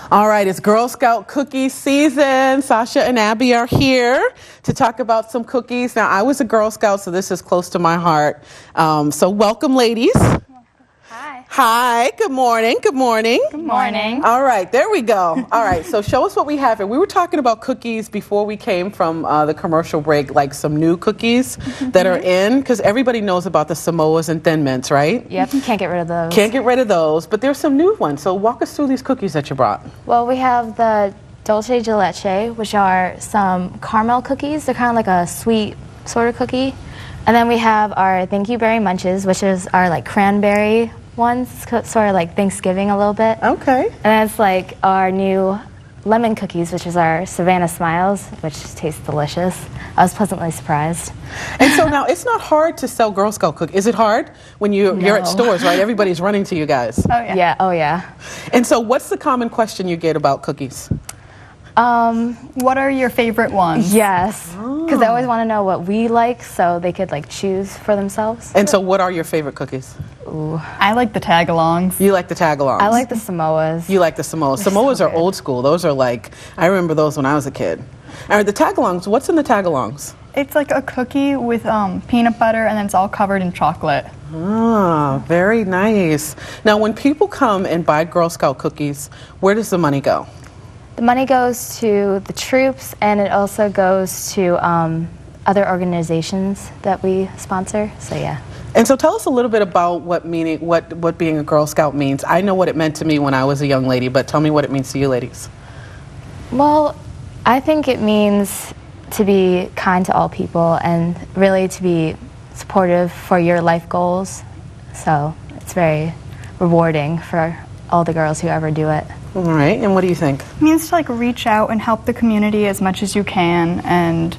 All right, it's Girl Scout cookie season. Sasha and Abby are here to talk about some cookies. Now, I was a Girl Scout, so this is close to my heart. So welcome, ladies. Hi. Hi, good morning, good morning. Good morning. All right, there we go. All right, so show us what we have here. We were talking about cookies before we came from the commercial break, like some new cookies that are in, because everybody knows about the Samoas and Thin Mints, right? Yep, can't get rid of those. Can't get rid of those, but there's some new ones. So walk us through these cookies that you brought. Well, we have the Dulce de Leche, which are some caramel cookies. They're kind of like a sweet sort of cookie. And then we have our Thank You Berry Munches, which is our like cranberry ones, sort of like Thanksgiving a little bit. Okay. And then it's like our new lemon cookies, which is our Savannah Smiles, which tastes delicious. I was pleasantly surprised. And so now it's not hard to sell Girl Scout cookies. Is it hard when you're at stores, right? Everybody's running to you guys. Oh yeah. Yeah. Oh yeah. And so what's the common question you get about cookies? What are your favorite ones? Yes, because they always want to know what we like, so they could like choose for themselves. And so what are your favorite cookies? Ooh. I like the tag-alongs. You like the tag-alongs? I like the Samoas. You like the Samoas. Samoas are old school. Those are like, I remember those when I was a kid. All right, the tag-alongs, what's in the tag-alongs? It's like a cookie with peanut butter, and then it's all covered in chocolate. Ah, very nice. Now, when people come and buy Girl Scout cookies, where does the money go? The money goes to the troops, and it also goes to other organizations that we sponsor. So yeah. And so tell us a little bit about what being a Girl Scout means. I know what it meant to me when I was a young lady, but tell me what it means to you ladies. Well, I think it means to be kind to all people and really to be supportive for your life goals. So it's very rewarding for all the girls who ever do it. All right, and what do you think? It means to like reach out and help the community as much as you can, and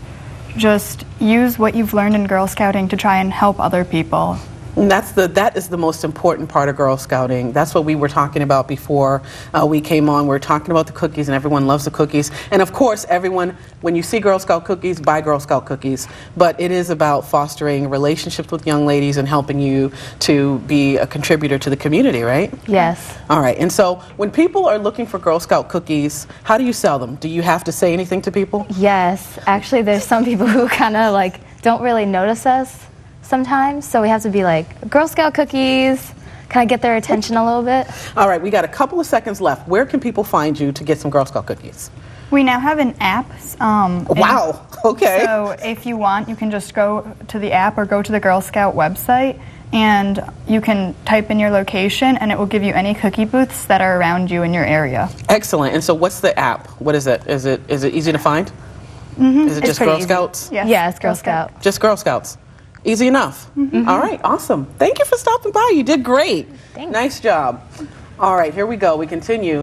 just use what you've learned in Girl Scouting to try and help other people. And that is the most important part of Girl Scouting. That's what we were talking about before we came on. We were talking about the cookies, and everyone loves the cookies. And of course, everyone, when you see Girl Scout cookies, buy Girl Scout cookies. But it is about fostering relationships with young ladies and helping you to be a contributor to the community, right? Yes. All right. And so when people are looking for Girl Scout cookies, how do you sell them? Do you have to say anything to people? Yes. Actually, there's some people who kind of like don't really notice us sometimes, so we have to be like, Girl Scout cookies, kind of get their attention a little bit. All right, we got a couple of seconds left. Where can people find you to get some Girl Scout cookies? We now have an app. Wow, okay. So if you want, you can just go to the app or go to the Girl Scout website, and you can type in your location, and it will give you any cookie booths that are around you in your area. Excellent. And so what's the app? What is it? Is it easy to find? Mm-hmm. Is it just Girl Scouts? Yes. Yeah, it's Girl Scout. Just Girl Scouts. Easy enough. Mm-hmm. All right, awesome. Thank you for stopping by. You did great. Thanks. Nice job. All right, here we go. We continue.